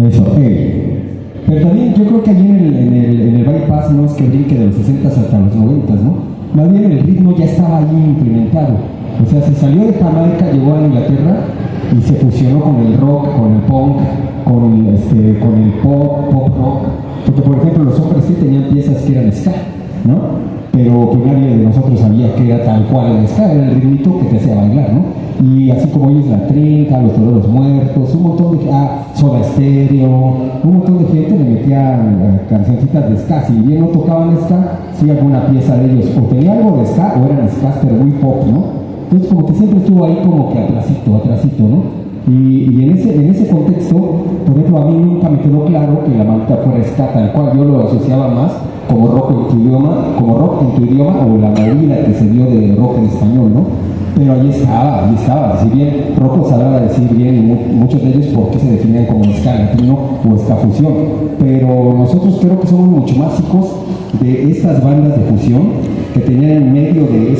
Eso, pero también yo creo que allí en el bypass no es que brinque de los 60 hasta los 90, ¿no? Más bien el ritmo ya estaba allí implementado. O sea, se salió de Jamaica, llegó a Inglaterra y se fusionó con el rock, con el punk, con el pop rock. Porque, por ejemplo, los hombres sí tenían piezas que eran ska, ¿no? Pero que nadie de nosotros sabía que era tal cual el ska, era el ritmito que te hacía bailar, ¿no? Y así como ellos La Trinca, Los Toreros Muertos, un montón de Soda Stereo, un montón de gente le metían cancioncitas de ska. Si bien no tocaban ska, sí alguna pieza de ellos o tenía algo de ska o eran ska, pero muy pop, ¿no? Entonces como que siempre estuvo ahí como que atrasito, ¿no? Y en ese contexto, por ejemplo, a mí nunca me quedó claro que la maldita fuera ska, tal cual yo lo asociaba más como rock en tu idioma o la movida que se dio de rock en español, ¿no? Pero ahí estaba, si bien Rocco sabrá decir bien muchos de ellos por qué se definían como ska latino o ska fusión, pero nosotros creo que somos mucho más hijos de estas bandas de fusión que tenían en medio de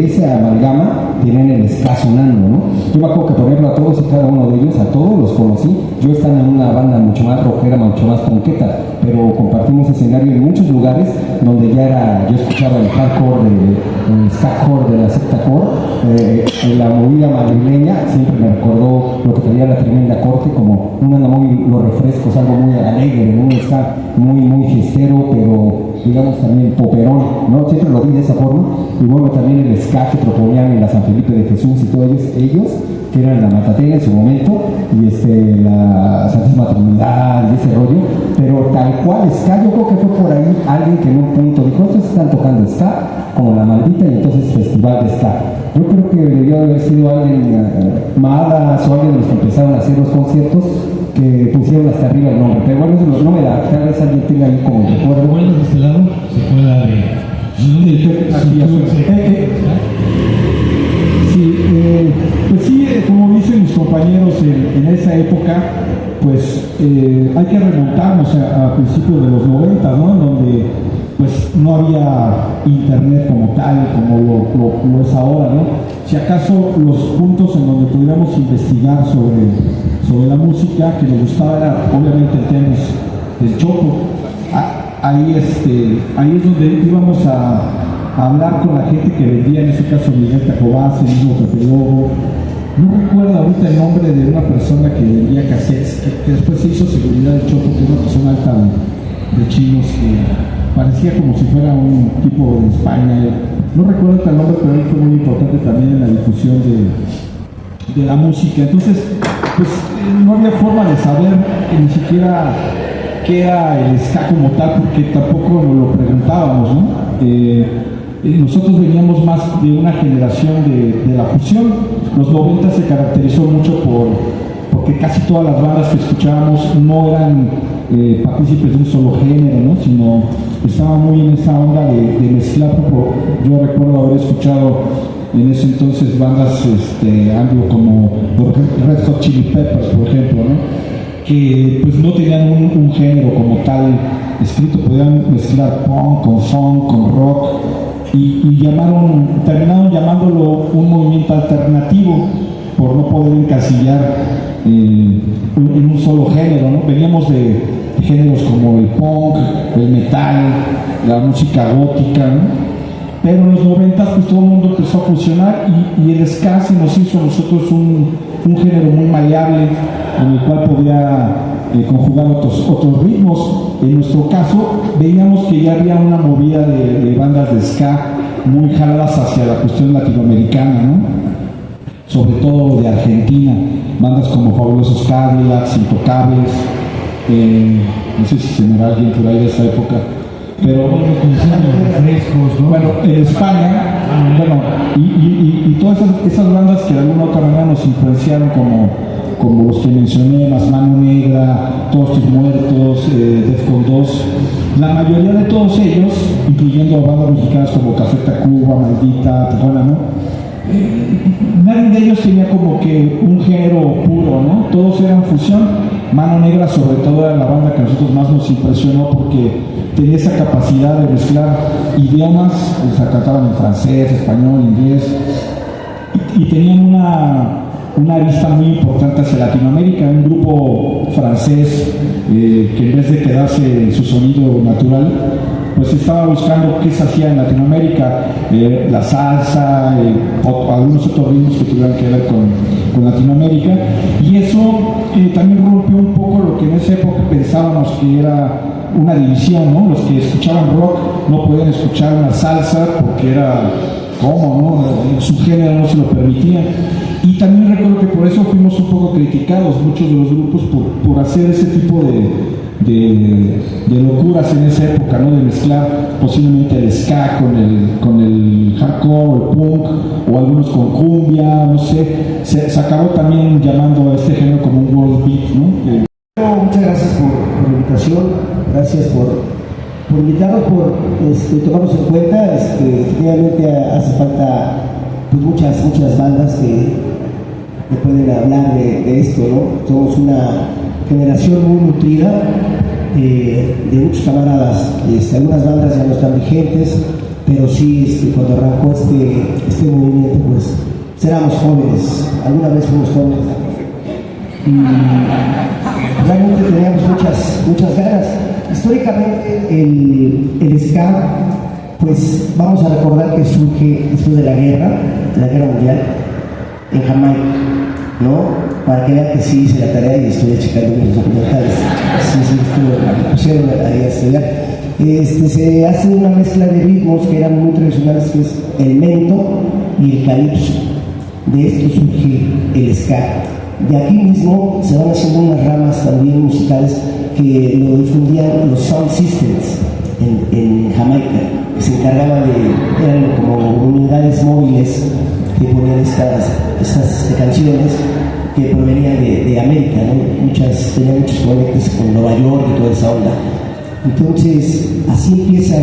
esa amalgama, tenían el ska sonando, ¿no? Yo me acuerdo que, por ejemplo, a todos y cada uno de ellos, a todos los conocí, yo estaba en una banda mucho más rockera, mucho más punketa, pero compartimos escenario en muchos lugares donde yo escuchaba el hardcore, el skacore de la secta core, la movida madrileña, siempre me recordó lo que traía La Tremenda Corte, como los refrescos, algo muy alegre, un ska muy fiestero, pero digamos también poperón, ¿no? Siempre lo vi de esa forma. Y bueno, también el ska que proponían en la San Felipe de Jesús y todos ellos que eran la Matatena en su momento, y la Santísima Trinidad y ese rollo, pero tal cual ska, yo creo que fue por ahí alguien que en un punto dijo, estos están tocando ska, como la maldita, y entonces festival de ska. Yo creo que debió haber sido alguien, Madas o alguien de los que empezaron a hacer los conciertos, que pusieron hasta arriba el nombre, pero bueno, eso no me da, tal vez alguien tenga ahí como el recuerdo. Bueno, de este lado se puede dar pues sí, como dicen mis compañeros en esa época, pues hay que remontarnos a principios de los 90, ¿no? En donde pues no había internet como tal, como lo es ahora, ¿no? Si acaso los puntos en donde pudiéramos investigar sobre la música que nos gustaba era obviamente el tenis del Chopo. Ahí es donde íbamos a hablar con la gente que vendía, en ese caso Miguel Tacobás, el mismo Pepe Lobo. No recuerdo ahorita el nombre de una persona que vendía cassettes, que después se hizo seguridad del Chopo, que era una persona alta de chinos que parecía como si fuera un tipo de España. No recuerdo el nombre, pero él fue muy importante también en la difusión de la música. Entonces, pues no había forma de saber ni siquiera qué era el ska como tal, porque tampoco nos lo preguntábamos, ¿no? Nosotros veníamos más de una generación de la fusión. Los 90 se caracterizó mucho porque casi todas las bandas que escuchábamos no eran partícipes de un solo género, ¿no? Sino estaban muy en esa onda de mezclar. Yo recuerdo haber escuchado en ese entonces bandas como Red Hot Chili Peppers, por ejemplo, ¿no? Que pues no tenían un género como tal escrito, podían mezclar punk con funk, con rock, y terminaron llamándolo un movimiento alternativo por no poder encasillar en un solo género, ¿no? Veníamos de géneros como el punk, el metal, la música gótica, ¿no? Pero en los 90 pues todo el mundo empezó a fusionar y el ska se nos hizo a nosotros un género muy maleable en el cual podía conjugar otros ritmos. En nuestro caso veíamos que ya había una movida de bandas de ska muy jaladas hacia la cuestión latinoamericana, ¿no? Sobre todo de Argentina, bandas como Fabulosos Cadillacs, Intocables, no sé si se me va alguien por ahí de esa época, pero bueno, en España, bueno, y todas esas bandas que de alguna u otra manera nos influenciaron, como los que mencioné, Más Mano Negra, Todos Tus Muertos, Defcon 2, la mayoría de todos ellos, incluyendo bandas mexicanas como Café Tacuba, Maldita, Tijuana, ¿no? Nadie de ellos tenía como que un género puro, ¿no? Todos eran fusión. Mano Negra sobre todo era la banda que a nosotros más nos impresionó porque tenía esa capacidad de mezclar idiomas, o sea, cantaban en francés, español, inglés, y tenían una vista muy importante hacia Latinoamérica, un grupo francés que en vez de quedarse en su sonido natural, pues estaba buscando qué se hacía en Latinoamérica, la salsa, algunos otros ritmos que tuvieran que ver con Latinoamérica, y eso también rompió un poco lo que en esa época pensábamos que era una división, ¿no? Los que escuchaban rock no podían escuchar una salsa porque era, ¿cómo, no? Su género no se lo permitía. Y también recuerdo que por eso fuimos un poco criticados, muchos de los grupos, por hacer ese tipo de locuras en esa época, ¿no? De mezclar posiblemente el ska con el hardcore, el punk, o algunos con cumbia, no sé. Se acabó también llamando a este género como un world beat, ¿no? Muchas gracias por la invitación, gracias por invitarnos, por tomarnos en cuenta. Efectivamente hace falta pues, muchas bandas que pueden hablar de esto, ¿no? Somos una generación muy nutrida de muchos camaradas. Algunas bandas ya no están vigentes, pero sí cuando arrancó este movimiento, pues éramos jóvenes, alguna vez fuimos jóvenes y realmente teníamos muchas ganas. Históricamente el ska, pues vamos a recordar que surge después de la Guerra Mundial en Jamaica, ¿no? Para que vean que sí hice la tarea y estoy checando mis documentales. Sí, me pusieron ahí a estudiar. Se hace una mezcla de ritmos que eran muy tradicionales, que es el mento y el calipso. De esto surge el ska. De aquí mismo se van haciendo unas ramas también musicales que lo difundían los sound systems en Jamaica, que se encargaban eran como unidades móviles que ponían estas canciones que provenían de América, ¿no? Tenían muchos conectes con Nueva York y toda esa onda. Entonces, así empieza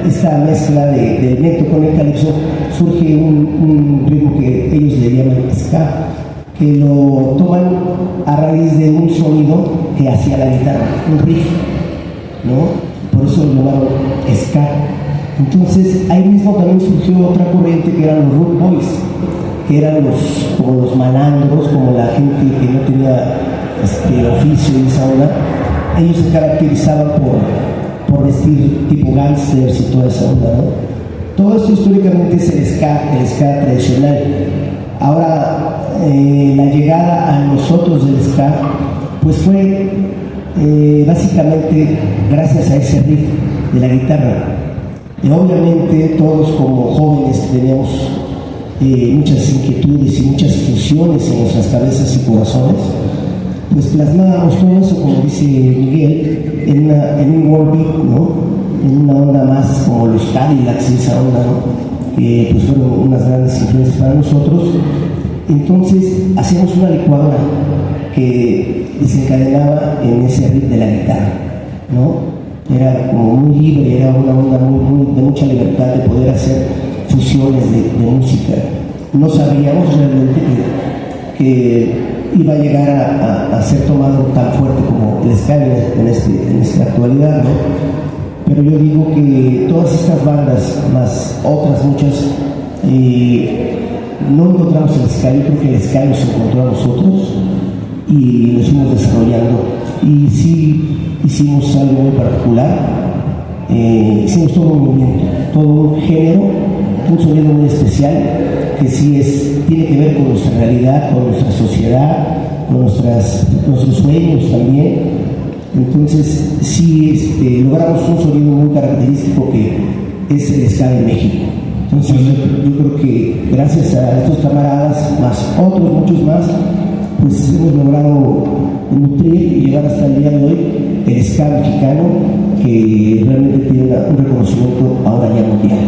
esta mezcla de mento con el calipso. Surge un ritmo que ellos le llaman ska, que lo toman a raíz de un sonido que hacía la guitarra, un riff, ¿no? Por eso lo llamaron ska. Entonces, ahí mismo también surgió otra corriente que eran los root boys, que eran como los malandros, como la gente que no tenía oficio y esa onda. Ellos se caracterizaban por vestir tipo gangsters y toda esa onda, ¿no? Todo esto históricamente es el ska tradicional. Ahora, la llegada a nosotros del ska, pues fue básicamente gracias a ese riff de la guitarra. Y obviamente todos como jóvenes teníamos muchas inquietudes y muchas fusiones en nuestras cabezas y corazones, pues plasmábamos todo eso, como dice Miguel, en un world beat, ¿no? En una onda más como los Cadillacs y esa onda, ¿no? Que pues fueron unas grandes influencias para nosotros. Entonces hacíamos una licuadora que desencadenaba en ese riff de la guitarra, ¿no? Era como muy libre, era una onda de mucha libertad de poder hacer fusiones de música. No sabíamos realmente que iba a llegar a ser tomado tan fuerte como el ska en esta actualidad, ¿no? Pero yo digo que todas estas bandas, más otras muchas, no encontramos el ska. Yo creo que el ska nos encontró a nosotros y nos fuimos desarrollando. Y sí hicimos algo muy particular, hicimos todo un movimiento, todo un género, un sonido muy especial que sí tiene que ver con nuestra realidad, con nuestra sociedad, con nuestros sueños también. Entonces sí logramos un sonido muy característico que es el ska de México. Entonces yo creo que gracias a estos camaradas, más otros muchos más, pues hemos logrado nutrir y llegar hasta el día de hoy el ska mexicano, que realmente tiene un reconocimiento ahora ya mundial.